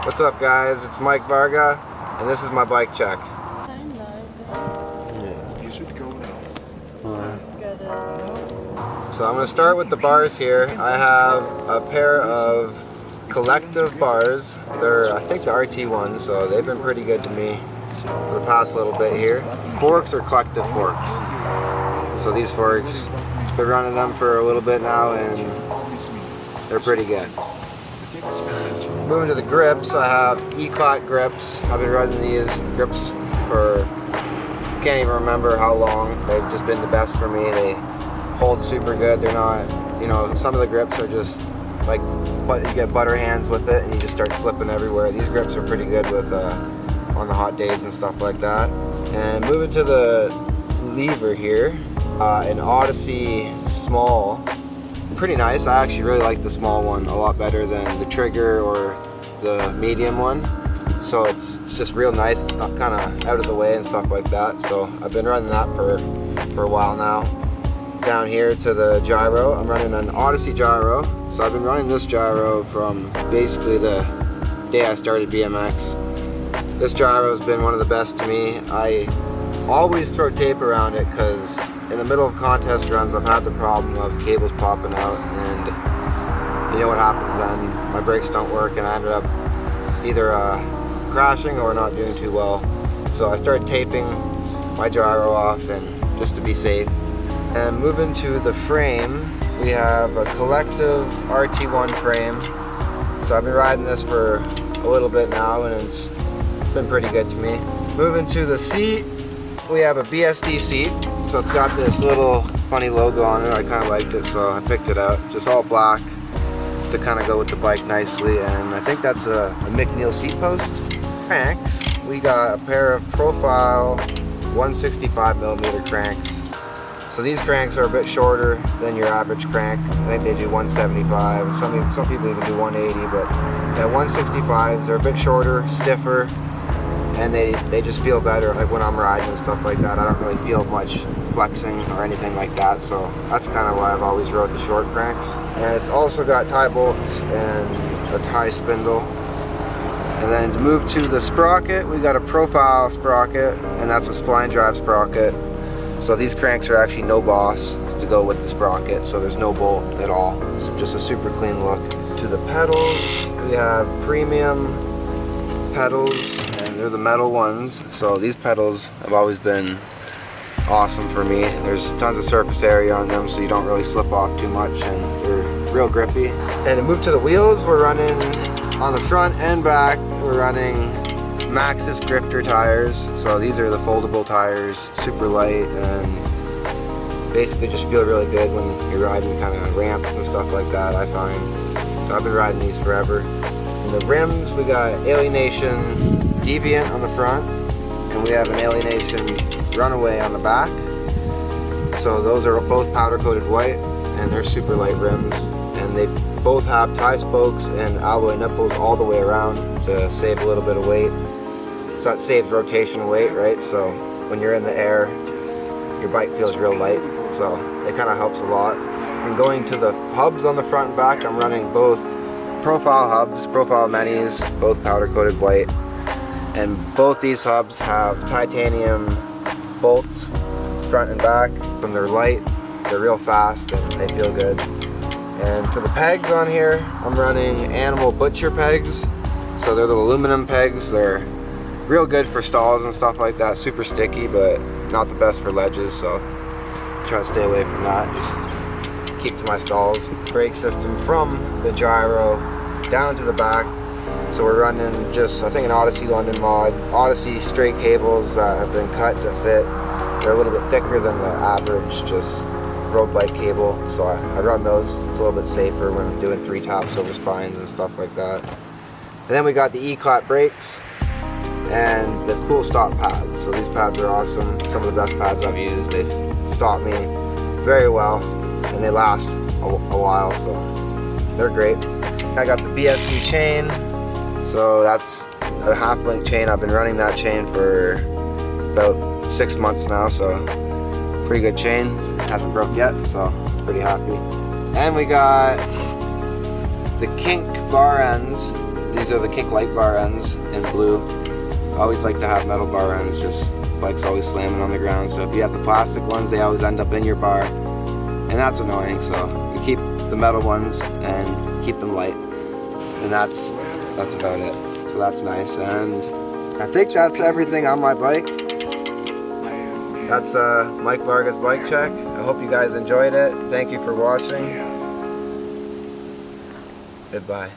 What's up guys, it's Mike Varga and this is my bike check. You should go now. So I'm going to start with the bars here. I have a pair of collective bars. I think the RT ones, so they've been pretty good to me for the past little bit here. Forks are collective forks. So these forks, I've been running them for a little bit now and they're pretty good. Moving to the grips, I have Ecot Grips. I've been running these grips for, can't even remember how long. They've just been the best for me. They hold super good. They're not, you know, some of the grips are just like, but you get butter hands with it and you just start slipping everywhere. These grips are pretty good with on the hot days and stuff like that. And moving to the lever here, an Odyssey small. Pretty nice. I actually really like the small one a lot better than the trigger or the medium one. So it's just real nice. It's not kind of out of the way and stuff like that. So I've been running that for a while now. Down here to the gyro, I'm running an Odyssey Gyro. So I've been running this gyro from basically the day I started BMX. This gyro has been one of the best to me. I always throw tape around it because in the middle of contest runs I've had the problem of cables popping out, and you know what happens then. My brakes don't work and I ended up either crashing or not doing too well. So I started taping my gyro off and just to be safe. And moving to the frame, we have a collective RT1 frame. So I've been riding this for a little bit now and it's been pretty good to me. Moving to the seat, we have a Bsd seat. So it's got this little funny logo on it. I kind of liked it, so I picked it out. Just all black, just to kind of go with the bike nicely. And I think that's a McNeil seat post. Cranks, we got a pair of profile 165mm cranks. So these cranks are a bit shorter than your average crank. I think they do 175. Some people even do 180, but yeah, 165s are a bit shorter, stiffer, and they just feel better. Like when I'm riding and stuff like that, I don't really feel much flexing or anything like that, so that's kind of why I've always rode the short cranks. And it's also got tie bolts and a tie spindle. And then to move to the sprocket, we got a profile sprocket, and that's a spline drive sprocket. So these cranks are actually no boss to go with the sprocket, so there's no bolt at all. So just a super clean look. To the pedals, we have premium pedals, and they're the metal ones. So these pedals have always been awesome for me. There's tons of surface area on them, so you don't really slip off too much, and they're real grippy. And to move to the wheels, we're running on the front and back, we're running Maxxis Grifter tires. So these are the foldable tires, super light, and basically just feel really good when you're riding kind of ramps and stuff like that, I find. So I've been riding these forever. And the rims, we got Alienation Deviant on the front, and we have an Alienation Runaway on the back. So those are both powder coated white, and they're super light rims, and they both have tie spokes and alloy nipples all the way around to save a little bit of weight. So that saves rotation weight, right? So when you're in the air, your bike feels real light, so it kind of helps a lot. And going to the hubs on the front and back, I'm running both profile hubs, profile minis, both powder coated white, and both these hubs have titanium bolts front and back. When they're light, they're real fast and they feel good. And for the pegs on here, I'm running Animal Butcher pegs. So they're the aluminum pegs. They're real good for stalls and stuff like that. Super sticky, but not the best for ledges, so try to stay away from that. Just keep to my stalls. Brake system from the gyro down to the back. So we're running just, I think, an Odyssey London mod. Odyssey straight cables that have been cut to fit. They're a little bit thicker than the average just road bike cable, so I run those. It's a little bit safer when doing 3 taps over spines and stuff like that. And then we got the Ecot brakes and the cool stop pads. So these pads are awesome. Some of the best pads I've used. They stop me very well and they last a while, so they're great. I got the Bsd Chain. So that's a half-link chain. I've been running that chain for about 6 months now, so pretty good chain. Hasn't broke yet, so pretty happy. And we got the kink bar ends. These are the kick light bar ends in blue. I always like to have metal bar ends, just bike's always slamming on the ground. So if you have the plastic ones, they always end up in your bar, and that's annoying. So you keep the metal ones and keep them light, and that's about it. So that's nice, and I think that's everything on my bike. That's Mike Varga's bike check. I hope you guys enjoyed it. Thank you for watching. Goodbye.